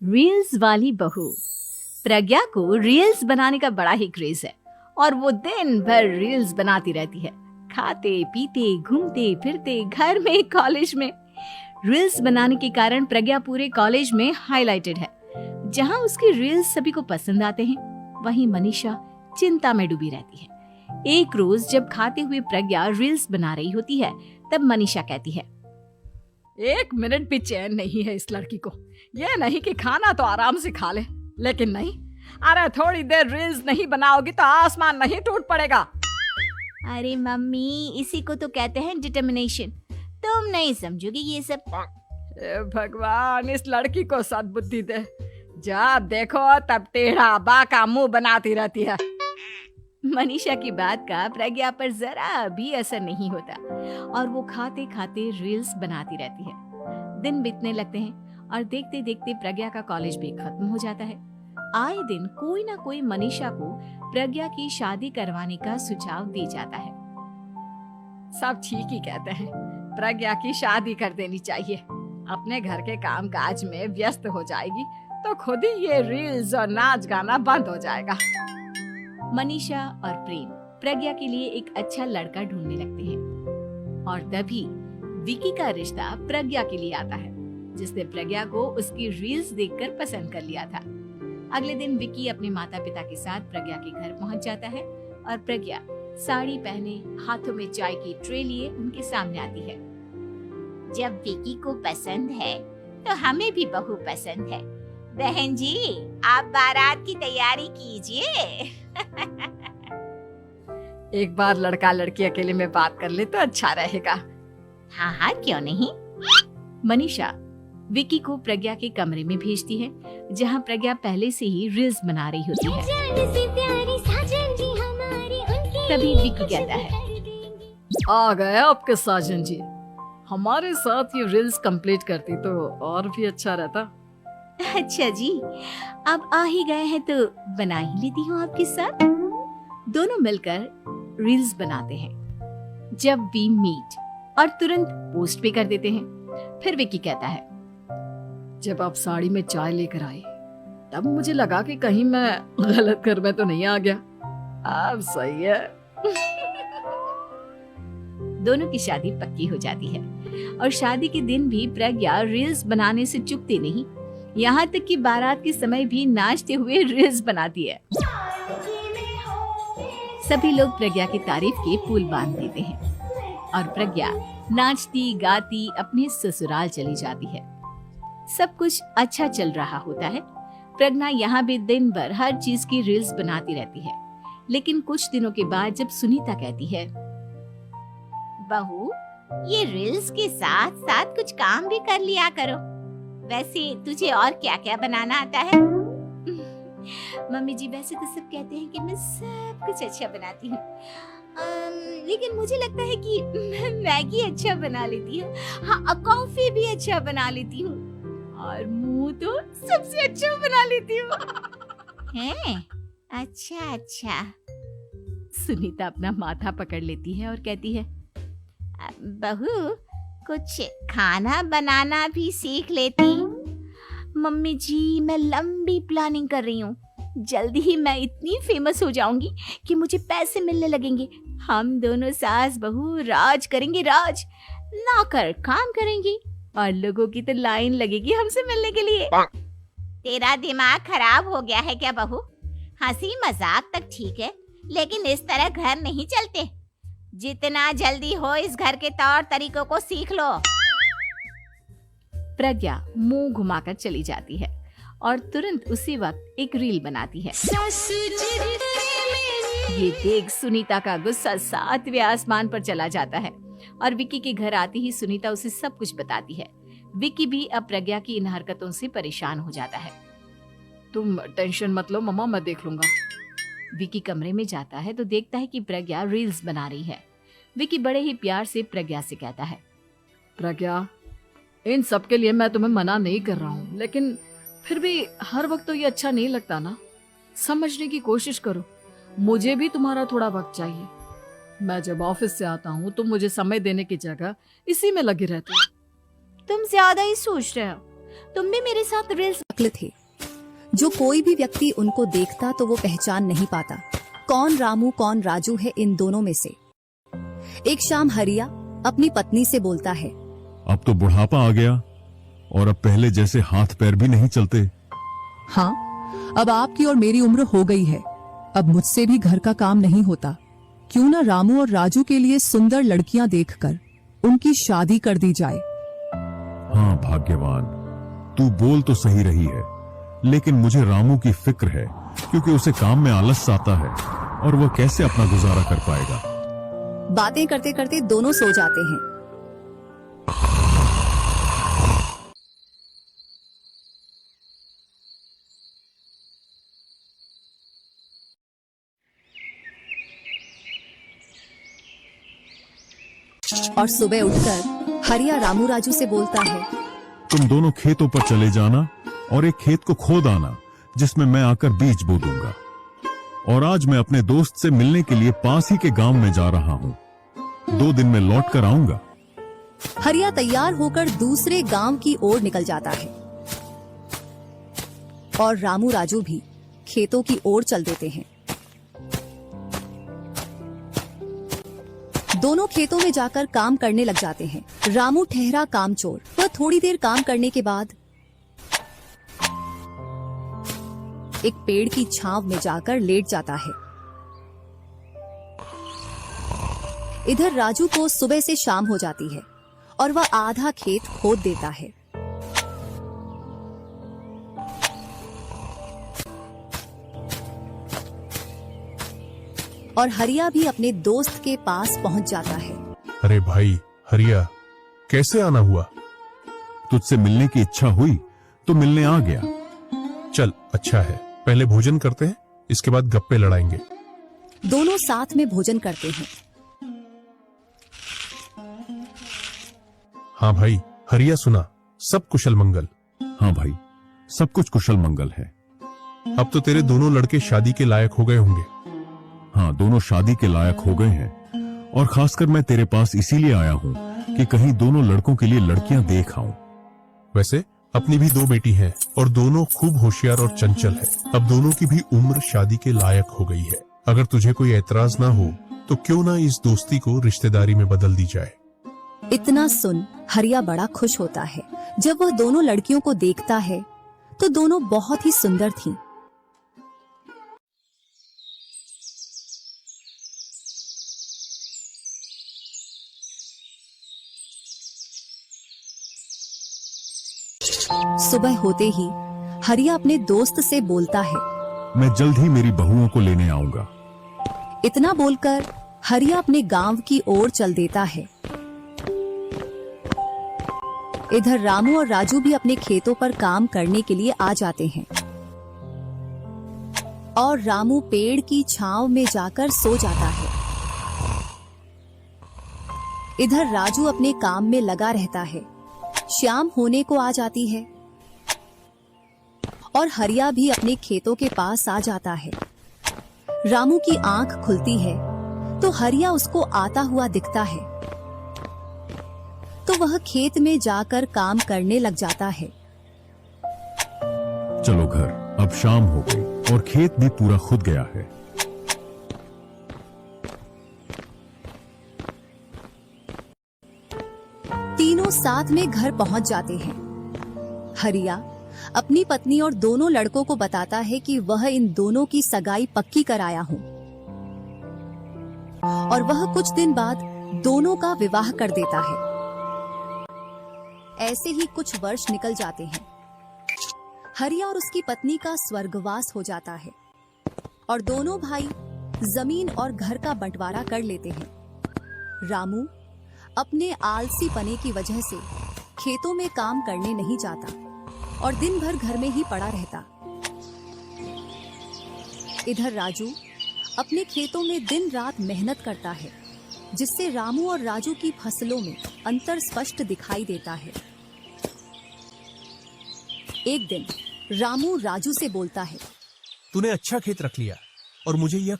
Reels वाली बहू। प्रज्ञा को रील्स बनाने का बड़ा ही क्रेज है और वो दिन भर रील्स बनाती रहती है। खाते पीते घूमते फिरते घर में कॉलेज में रील्स बनाने के कारण प्रज्ञा पूरे कॉलेज में हाईलाइटेड है। जहां उसकी रील्स सभी को पसंद आते हैं, वहीं मनीषा चिंता में डूबी रहती है। एक रोज जब खाते हुए प्रज्ञा रील्स बना रही होती है, तब मनीषा कहती है, एक मिनट भी चैन नहीं है इस लड़की को। ये नहीं कि खाना तो आराम से खा ले, लेकिन नहीं, अरे थोड़ी देर रील्स नहीं बनाओगी तो आसमान नहीं टूट पड़ेगा। अरे मम्मी, इसी को तो कहते हैं डिटर्मिनेशन। तुम नहीं समझोगी ये सब। भगवान, इस लड़की को सद्बुद्धि दे। जब देखो तब टेढ़ा बाका मुंह बनाती रहती है। मनीषा की बात का प्रज्ञा पर जरा भी असर नहीं होता और वो खाते खाते रील्स बनाती रहती है। दिन बीतने लगते हैं और देखते देखते प्रज्ञा का कॉलेज भी खत्म हो जाता है। आए दिन कोई ना कोई मनीषा को प्रज्ञा की शादी करवाने का सुझाव दे जाता है। सब ठीक ही कहते हैं, प्रज्ञा की शादी कर देनी चाहिए। अपने घर के काम काज में व्यस्त हो जाएगी तो खुद ही ये रील्स और नाच गाना बंद हो जाएगा। मनीषा और प्रेम प्रज्ञा के लिए एक अच्छा लड़का ढूंढने लगते हैं और तभी विकी का रिश्ता प्रज्ञा के लिए आता है, जिसने प्रज्ञा को उसकी रील्स देखकर पसंद कर लिया था। अगले दिन विकी अपने माता पिता के साथ प्रज्ञा के घर पहुंच जाता है और प्रज्ञा साड़ी पहने हाथों में चाय की ट्रे लिए उनके सामने आती है। जब विकी को पसंद है तो हमें भी बहू पसंद है। बहन जी, आप बारात की तैयारी कीजिए। एक बार लड़का लड़की अकेले में बात कर ले तो अच्छा रहेगा। हाँ हाँ, क्यों नहीं। मनीषा विकी को प्रज्ञा के कमरे में भेजती है, जहां प्रज्ञा पहले से ही रील्स बना रही होती है। तभी विकी कहता है, आ गए आपके साजन जी। हमारे साथ ये रील्स कंप्लीट करती तो और भी अच्छा रहता। अच्छा जी, अब आ ही गए हैं तो बना ही लेती हूँ आपके साथ। दोनों मिलकर रील्स बनाते हैं। जब वी मीट और तुरंत पोस्ट भी कर देते हैं। फिर विकी कहता है, जब आप साड़ी में चाय लेकर आई तब मुझे लगा कि कहीं मैं गलत घर में तो नहीं आ गया। अब सही है। दोनों की शादी पक्की हो जाती है और शादी के दिन भी प्रज्ञा रील्स बनाने से चूकती नहीं। यहाँ तक कि बारात के समय भी नाचते हुए रील्स बनाती है। सभी लोग प्रज्ञा की तारीफ के पुल बांध देते हैं और प्रज्ञा नाचती गाती अपने ससुराल चली जाती है। सब कुछ अच्छा चल रहा होता है। प्रज्ञा यहाँ भी दिन भर हर चीज की रील्स बनाती रहती है। लेकिन कुछ दिनों के बाद जब सुनीता कहती है, बहू, ये रील्स के साथ साथ कुछ काम भी कर लिया करो। वैसे तुझे और क्या क्या बनाना आता है? मम्मी जी, वैसे तो सब कहते हैं कि मैं सब कुछ अच्छा बनाती हूँ, लेकिन मुझे लगता है कि मैं मैगी अच्छा बना लेती हूँ। हाँ, कॉफी भी अच्छा बना लेती हूँ और मुंह तो सबसे अच्छा बना लेती हूँ। हैं? अच्छा अच्छा। सुनीता अपना माथा पकड़ लेती है और कहती है, बहू, कुछ खाना बनाना भी सीख लेती। मम्मी जी, मैं लंबी प्लानिंग कर रही हूँ। जल्दी ही मैं इतनी फेमस हो जाऊंगी कि मुझे पैसे मिलने लगेंगे। हम दोनों सास बहू राज करेंगे, राज। नौकर काम करेंगी और लोगों की तो लाइन लगेगी हमसे मिलने के लिए। तेरा दिमाग खराब हो गया है क्या बहू? हंसी मजाक तक ठीक है, लेकिन इस तरह घर नहीं चलते। जितना जल्दी हो इस घर के तौर तरीकों को सीख लो। प्रज्ञा मुंह घुमाकर चली जाती है और तुरंत उसी वक्त एक रील बनाती है। ये देख सुनीता का गुस्सा 7वें आसमान पर चला जाता है और विकी के घर आती ही सुनीता उसे सब कुछ बताती है। विकी भी अब प्रज्ञा की इन हरकतों से परेशान हो जाता है। तुम टेंशन मत लो मम्मा, मैं देख लूंगा। विकी कमरे में जाता है तो देखता है कि प्रज्ञा रील्स बना रही है। विकी बड़े ही प्यार से प्रज्ञा से कहता है, प्रज्ञा, इन सब के लिए मैं तुम्हें मना नहीं कर रहा हूँ, लेकिन फिर भी हर वक्त तो ये अच्छा नहीं लगता ना। समझने की कोशिश करो, मुझे भी तुम्हारा थोड़ा वक्त चाहिए। मैं जब ऑफिस से आता हूँ तो मुझे समय देने की जगह इसी में लगी रहती है। तुम ज्यादा ही सोच रहे हो। तुम भी मेरे साथ रील्स। अक्ल थे जो कोई भी व्यक्ति उनको देखता तो वो पहचान नहीं पाता कौन रामू कौन राजू है इन दोनों में से। एक शाम हरिया अपनी पत्नी से बोलता है, अब तो बुढ़ापा आ गया और अब पहले जैसे हाथ पैर भी नहीं चलते। हाँ, अब आपकी और मेरी उम्र हो गई है, अब मुझसे भी घर का काम नहीं होता। क्यों ना रामू और राजू के लिए सुंदर लड़कियां देखकर उनकी शादी कर दी जाए। हाँ भाग्यवान, तू बोल तो सही रही है, लेकिन मुझे रामू की फिक्र है क्योंकि उसे काम में आलस आता है और वह कैसे अपना गुजारा कर पाएगा। बातें करते करते दोनों सो जाते हैं। और सुबह उठकर हरिया रामू राजू से बोलता है, तुम दोनों खेतों पर चले जाना और एक खेत को खोद आना जिसमें मैं आकर बीज बो दूंगा। और आज मैं अपने दोस्त से मिलने के लिए पास ही के गांव में जा रहा हूँ, 2 दिन में लौट कर आऊंगा। हरिया तैयार होकर दूसरे गांव की ओर निकल जाता है और रामू राजू भी खेतों की ओर चल देते हैं। दोनों खेतों में जाकर काम करने लग जाते हैं। रामू ठहरा कामचोर, वह थोड़ी देर काम करने के बाद एक पेड़ की छांव में जाकर लेट जाता है। इधर राजू को सुबह से शाम हो जाती है और वह आधा खेत खोद देता है। और हरिया भी अपने दोस्त के पास पहुंच जाता है। अरे भाई हरिया, कैसे आना हुआ? तुझसे मिलने की इच्छा हुई तो मिलने आ गया। चल अच्छा है, पहले भोजन करते हैं, इसके बाद गप्पे लड़ाएंगे। दोनों साथ में भोजन करते हैं। हाँ भाई हरिया, सुना सब कुशल मंगल? हाँ भाई, सब कुछ कुशल मंगल है। अब तो तेरे दोनों लड़के शादी के लायक हो गए होंगे। हाँ, दोनों शादी के लायक हो गए हैं और खासकर मैं तेरे पास इसीलिए आया हूँ कि कहीं दोनों लड़कों के लिए लड़कियां देख आऊं। वैसे अपनी भी 2 बेटी हैं और दोनों खूब होशियार और चंचल है। अब दोनों की भी उम्र शादी के लायक हो गई है। अगर तुझे कोई एतराज ना हो तो क्यों ना इस दोस्ती को रिश्तेदारी में बदल दी जाए। इतना सुन हरिया बड़ा खुश होता है। जब वह दोनों लड़कियों को देखता है तो दोनों बहुत ही सुंदर थीं। सुबह होते ही हरिया अपने दोस्त से बोलता है, मैं जल्द ही मेरी बहुओं को लेने आऊंगा। इतना बोलकर हरिया अपने गांव की ओर चल देता है। इधर रामू और राजू भी अपने खेतों पर काम करने के लिए आ जाते हैं और रामू पेड़ की छांव में जाकर सो जाता है। इधर राजू अपने काम में लगा रहता है। शाम होने को आ जाती है और हरिया भी अपने खेतों के पास आ जाता है। रामू की आंख खुलती है तो हरिया उसको आता हुआ दिखता है, तो वह खेत में जाकर काम करने लग जाता है। चलो घर, अब शाम हो गई और खेत भी पूरा खुद गया है। तीनों साथ में घर पहुंच जाते हैं। हरिया अपनी पत्नी और दोनों लड़कों को बताता है कि वह इन दोनों की सगाई पक्की कराया हूं और वह कुछ दिन बाद दोनों का विवाह कर देता है। ऐसे ही कुछ वर्ष निकल जाते हैं। हरिया और उसकी पत्नी का स्वर्गवास हो जाता है और दोनों भाई जमीन और घर का बंटवारा कर लेते हैं। रामू अपने आलसी पने की वजह से खेतों में काम करने नहीं जाता और दिन भर घर में ही पड़ा रहता। इधर राजू अपने खेतों में दिन रात मेहनत करता है, जिससे रामू और राजू की फसलों में अंतर स्पष्ट दिखाई देता है। एक दिन रामू राजू से बोलता है, तूने अच्छा खेत रख लिया और मुझे यह